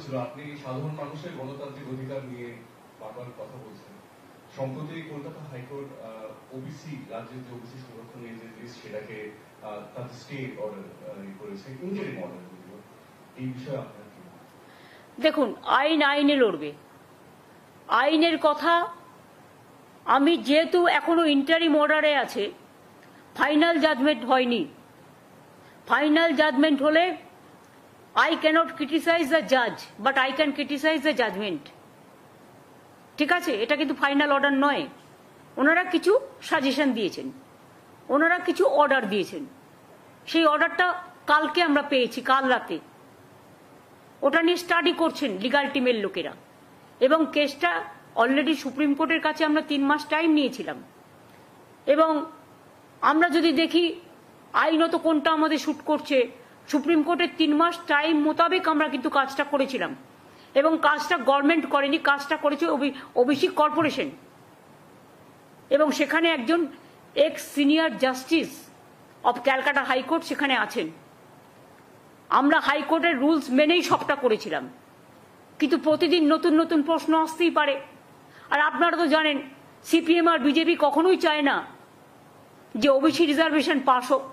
হচ্ছিল আপনি সাধারণ মানুষের গণতান্ত্রিক অধিকার নিয়ে বারবার কথা বলছেন। সম্প্রতি কলকাতা হাইকোর্ট ওবিসি রাজ্যের যে ওবিসি সংরক্ষণের যে লিস্ট সেটাকে তাদের স্টে অর্ডার করেছে, ইন্টারিম অর্ডার। এই বিষয়ে আপনার কি? দেখুন, আইন আইনে লড়বে। আইনের কথা আমি যেহেতু এখনো ইন্টারিম অর্ডারে আছে, ফাইনাল জাজমেন্ট হয়নি। ফাইনাল জাজমেন্ট হলে I cannot criticize the judge, but I can criticize the judgment. ঠিক আছে, এটা কিন্তু ফাইনাল অর্ডার নয়। ওনারা কিছু সাজেশন দিয়েছেন, ওনারা কিছু অর্ডার দিয়েছেন। সেই অর্ডারটা কালকে আমরা পেয়েছি, কাল রাতে। ওটা নিয়ে স্টাডি করছেন লিগাল টিমের লোকেরা, এবং কেসটা অলরেডি সুপ্রিম কোর্টের কাছে আমরা 3 মাস টাইম নিয়েছিলাম। এবং আমরা যদি দেখি আইনত কোনটা আমাদের শুট করছে, সুপ্রিম কোর্টের 3 মাস টাইম মোতাবেক আমরা কিন্তু কাজটা করেছিলাম। এবং কাজটা গভর্নমেন্ট করেনি, কাজটা করেছে ওবিসি কর্পোরেশন। এবং সেখানে একজন x senior justice of Calcutta high court সেখানে আছেন। আমরা হাইকোর্টের রুলস মেনেই সবটা করেছিলাম। কিন্তু প্রতিদিন নতুন নতুন প্রশ্ন আসতেই পারে। আর আপনারা তো জানেন, সিপিএম আর বিজেপি কখনোই চায় না যে ওবিসি রিজার্ভেশন পাস হোক।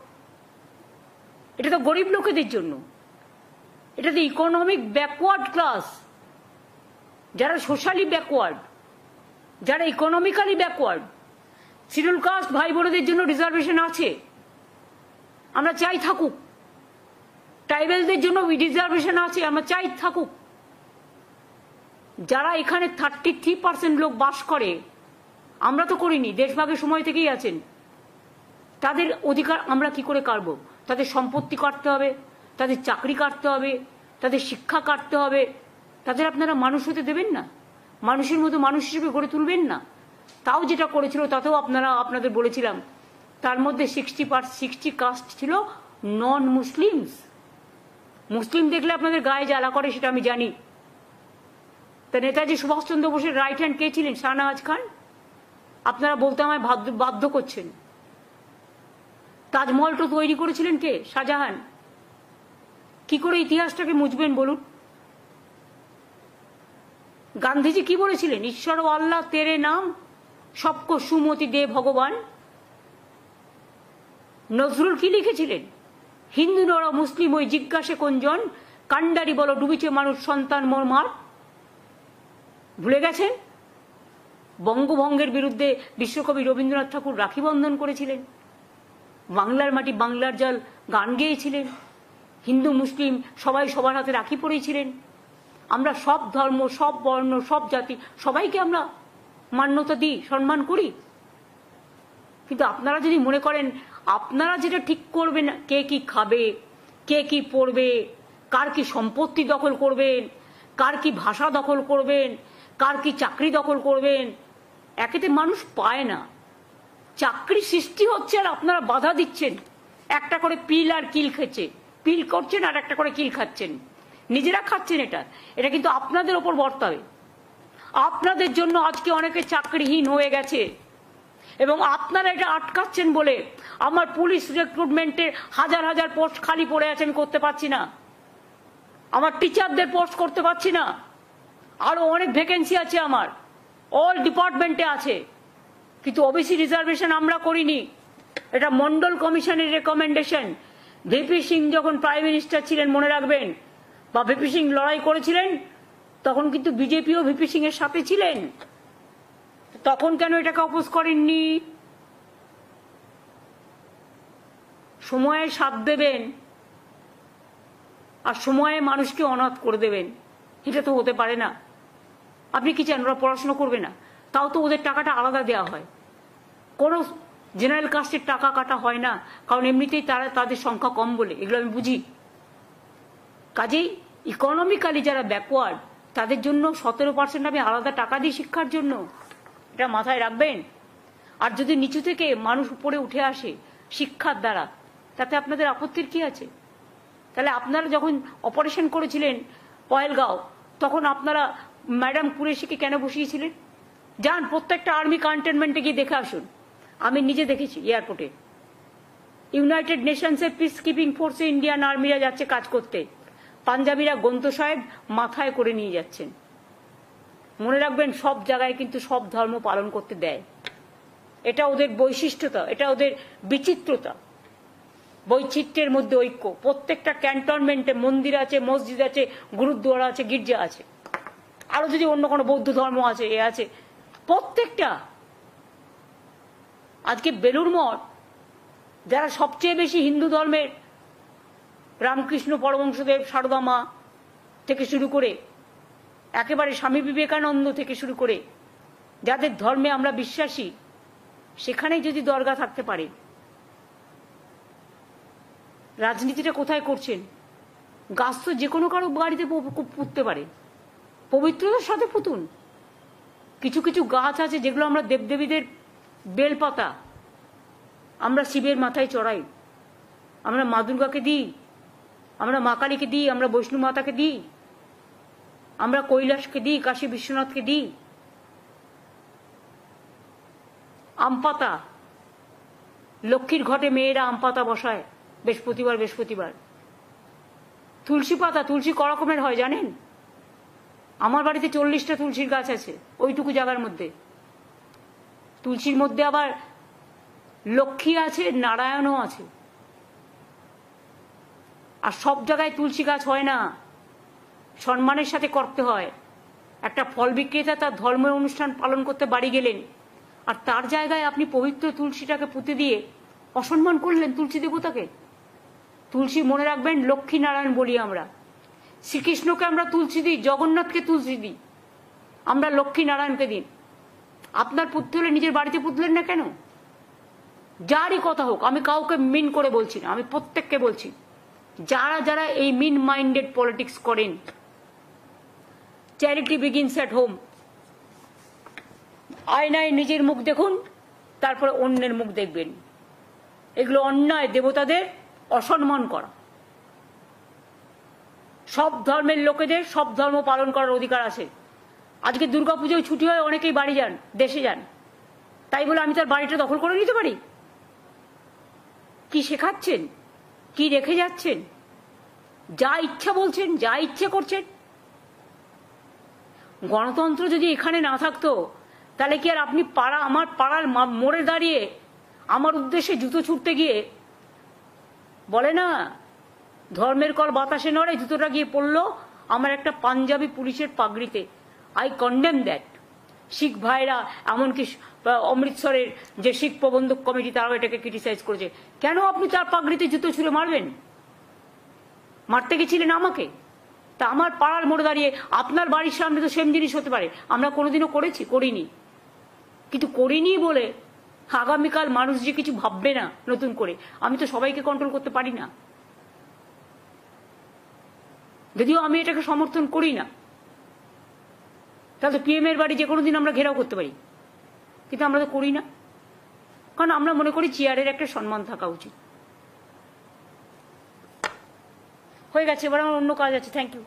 এটা তো গরিব লোকেদের জন্য, এটা তো ইকোনমিক ব্যাকওয়ার্ড ক্লাস, যারা সোশ্যালি ব্যাকওয়ার্ড, যারা ইকোনমিক্যালি ব্যাকওয়ার্ড। শিডিউল কাস্ট ভাই বোনদের জন্য রিজার্ভেশন আছে, আমরা চাই থাকুক। ট্রাইবেলদের জন্য রিজার্ভেশন আছে, আমরা চাই থাকুক। যারা এখানে 33% লোক বাস করে, আমরা তো করিনি, দেশভাগের সময় থেকেই আছেন, তাদের অধিকার আমরা কি করে কাটব? তাদের সম্পত্তি কাটতে হবে, তাদের চাকরি কাটতে হবে, তাদের শিক্ষা কাটতে হবে। তাদের আপনারা মানুষ হতে দেবেন না, মানুষের মতো মানুষ হিসেবে গড়ে তুলবেন না। তাও যেটা করেছিল তাতেও আপনাদের বলেছিলাম, তার মধ্যে 60 কাস্ট ছিল নন মুসলিমস। মুসলিম দেখলে আপনাদের গায়ে জ্বালা করে, সেটা আমি জানি। তা নেতাজি সুভাষচন্দ্র বোসের রাইট হ্যান্ড কে ছিলেন? শাহনওয়াজ খান। আপনারা বলতে আমায় বাধ্য করছেন। তাজমহল তো তৈরি করেছিলেন কে? শাহজাহান। কি করে ইতিহাসটাকে মুছবেন বলুন? গান্ধীজি কি বলেছিলেন? ঈশ্বর ও আল্লাহ তেরে নাম সবকো সুমতি দে ভগবান। নজরুল কি লিখেছিলেন? হিন্দু নর মুসলিম ওই জিজ্ঞাসে কোনজন, কান্ডারি বলো ডুবিছে মানুষ সন্তান মর্মার। ভুলে গেছেন? বঙ্গভঙ্গের বিরুদ্ধে বিশ্বকবি রবীন্দ্রনাথ ঠাকুর রাখি বন্ধন করেছিলেন, বাংলার মাটি বাংলার জল গান গেয়েছিলেন, হিন্দু মুসলিম সবাই সবার হাতে রাখি পরেছিলেন। আমরা সব ধর্ম, সব বর্ণ, সব জাতি সবাইকে আমরা মান্যতা দিই, সম্মান করি। কিন্তু আপনারা যদি মনে করেন আপনারা যেটা ঠিক করবেন, কে কি খাবে, কে কি পড়বে, কার কি সম্পত্তি দখল করবেন, কার কি ভাষা দখল করবেন, কার কি চাকরি দখল করবেন, একেতে মানুষ পায় না। চাকরি সৃষ্টি হচ্ছে আর আপনারা বাধা দিচ্ছেন। একটা করে পিল আর কিল খেচ্ছে, পিল করছেন আর একটা করে কিল খাচ্ছেন, নিজেরা খাচ্ছেন। এটা কিন্তু আপনাদের ওপর বর্তাবে। আপনাদের জন্য আজকে অনেকে চাকরিহীন হয়ে গেছে, এবং আপনারা এটা আটকাচ্ছেন বলে আমার পুলিশ রিক্রুটমেন্টে হাজার হাজার পোস্ট খালি পড়ে আছে, আমি করতে পারছি না। আমার টিচারদের পোস্ট করতে পারছি না। আরো অনেক ভ্যাকেন্সি আছে আমার, অল ডিপার্টমেন্টে আছে। কিন্তু ওবিসি রিজার্ভেশন আমরা করিনি, এটা মন্ডল কমিশনের রেকমেন্ডেশন। ভিপি সিং যখন প্রাইম মিনিস্টার ছিলেন, মনে রাখবেন, বা ভিপি সিং লড়াই করেছিলেন, তখন কিন্তু বিজেপিও ভিপি সিং এর সাথে ছিলেন। তখন কেন এটাকে অপোজ করেননি? সময়ে সাথ দেবেন আর সময়ে মানুষকে অনাথ করে দেবেন, এটা তো হতে পারে না। আপনি কি চান ওরা পড়াশোনা করবে না? তাও তো ওদের টাকাটা আলাদা দেওয়া হয়, কোনো জেনারেল কাস্টের টাকা কাটা হয় না, কারণ এমনিতেই তাদের সংখ্যা কম বলে। এগুলো আমি বুঝি। কাজেই ইকোনমিক্যালি যারা ব্যাকওয়ার্ড, তাদের জন্য 17% আমি আলাদা টাকা দিই শিক্ষার জন্য, এটা মাথায় রাখবেন। আর যদি নিচু থেকে মানুষ উপরে উঠে আসে শিক্ষার দ্বারা, তাতে আপনাদের আপত্তির কি আছে? তাহলে আপনারা যখন অপারেশন করেছিলেন পয়েলগাঁও, তখন আপনারা ম্যাডাম কুরেশিকে কেন বসিয়েছিলেন? যান প্রত্যেকটা আর্মি কন্টেনমেন্টে গিয়ে দেখে আসুন। আমি নিজে দেখেছি এয়ারপোর্টে, ইউনাইটেড নেশনসের পিস কিপিং ফোর্সে ইন্ডিয়ান আর্মিরা যাচ্ছে কাজ করতে, পাঞ্জাবিরা গ্রন্থ সাহেব মাথায় করে নিয়ে যাচ্ছেন। মনে রাখবেন, সব জায়গায় কিন্তু সব ধর্ম পালন করতে দেয়। এটা ওদের বৈশিষ্ট্যতা, এটা ওদের বিচিত্রতা। বৈচিত্র্যের মধ্যে ঐক্য। প্রত্যেকটা ক্যান্টনমেন্টে মন্দির আছে, মসজিদ আছে, গুরুদ্বারা আছে, গির্জা আছে, আরো যদি অন্য কোনো বৌদ্ধ ধর্ম আছে, এ আছে, প্রত্যেকটা। আজকে বেলুড় মঠ, যারা সবচেয়ে বেশি হিন্দু ধর্মের, রামকৃষ্ণ পরমহংসদেব, সারদা মা থেকে শুরু করে একেবারে স্বামী বিবেকানন্দ থেকে শুরু করে যাদের ধর্মে আমরা বিশ্বাসী, সেখানেই যদি দরগা থাকতে পারে, রাজনীতিটা কোথায় করছেন? গাছ তো যে কোনো কারো বাড়িতে পুঁততে পারে, পবিত্রতার সাথে পুতুন। কিছু কিছু গাছ আছে যেগুলো আমরা দেবদেবীদের বেলপাতা আমরা শিবের মাথায় চড়াই, আমরা মা দুর্গাকে দিই, আমরা মা কালীকে দিই, আমরা বৈষ্ণু মাতাকে দিই, আমরা কৈলাসকে দিই, কাশী বিশ্বনাথকে দিই। আম পাতা, লক্ষ্মীর ঘটে মেয়েরা আম পাতা বসায় বৃহস্পতিবার। তুলসী পাতা, তুলসী ক রকমের হয় জানেন? আমার বাড়িতে 40টা তুলসীর গাছ আছে ওইটুকু জায়গার মধ্যে। তুলসীর মধ্যে আবার লক্ষ্মী আছে, নারায়ণও আছে। আর সব জায়গায় তুলসী গাছ হয় না, সম্মানের সাথে করতে হয়। একটা ফল বিক্রেতা তার ধর্মীয় অনুষ্ঠান পালন করতে বাড়ি গেলেন, আর তার জায়গায় আপনি পবিত্র তুলসীটাকে পুঁতে দিয়ে অসম্মান করলেন তুলসী দেবতাকে। তুলসী, মনে রাখবেন, লক্ষ্মী নারায়ণ বলি আমরা। শ্রীকৃষ্ণকে আমরা তুলসী দিই, জগন্নাথকে তুলসী দিই, আমরা লক্ষ্মী নারায়ণকে দিই। আপনার পুঁততে হলে নিজের বাড়িতে পুঁতলেন না কেন? যারই কথা হোক, আমি কাউকে মিন করে বলছি না, আমি প্রত্যেককে বলছি, যারা যারা এই মিন মাইন্ডেড পলিটিক্স করেন, চ্যারিটি বিগিনস অ্যাট হোম। আয়নায় নিজের মুখ দেখুন, তারপরে অন্যের মুখ দেখবেন। এগুলো অন্যায়, দেবতাদের অসম্মান করা। সব ধর্মের লোকেদের সব ধর্ম পালন করার অধিকার আছে। আজকে দুর্গাপুজোয় ছুটি হয়, অনেকেই বাড়ি যান, দেশে যান, তাই বলে আমি তার বাড়িটা দখল করে নিতে পারি? কি শেখাচ্ছেন? কি রেখে যাচ্ছেন? যা ইচ্ছা বলছেন, যা ইচ্ছে করছেন। গণতন্ত্র যদি এখানে না থাকতো, তাহলে কি আর আপনি আমার পাড়ার মোড়ে দাঁড়িয়ে আমার উদ্দেশ্যে জুতো ছুটতে গিয়ে, বলে না ধর্মের কল বাতাসে নড়ে, জুতোটা গিয়ে পড়লো আমার একটা পাঞ্জাবি পুলিশের পাগড়িতে। I condemn that. শিখ ভাইরা, এমনকি অমৃতসরের যে শিখ প্রবন্ধক কমিটি, তারাও এটাকে ক্রিটিসাইজ করেছে। কেন আপনি তার পাগড়িতে জুতো ছুঁড়ে মারবেন? মারতে গেছিলেন আমাকে? তা আমার পাড়ার মোড়ে দাঁড়িয়ে আপনার বাড়ির সামনে তো সেম জিনিস হতে পারে। আমরা কোনোদিনও করেছি? করিনি। কিন্তু করিনি বলে আগামীকাল মানুষ যে কিছু ভাববে না নতুন করে, আমি তো সবাইকে কন্ট্রোল করতে পারি না, যদিও আমি এটাকে সমর্থন করি না। তাহলে পিএম এর বাড়ি যে কোনো দিন আমরা ঘেরাও করতে পারি, কিন্তু আমরা তো করি না, কারণ আমরা মনে করি চেয়ারের একটা সম্মান থাকা উচিত। হয়ে গেছে, এবার আমার অন্য কাজ আছে। Thank you.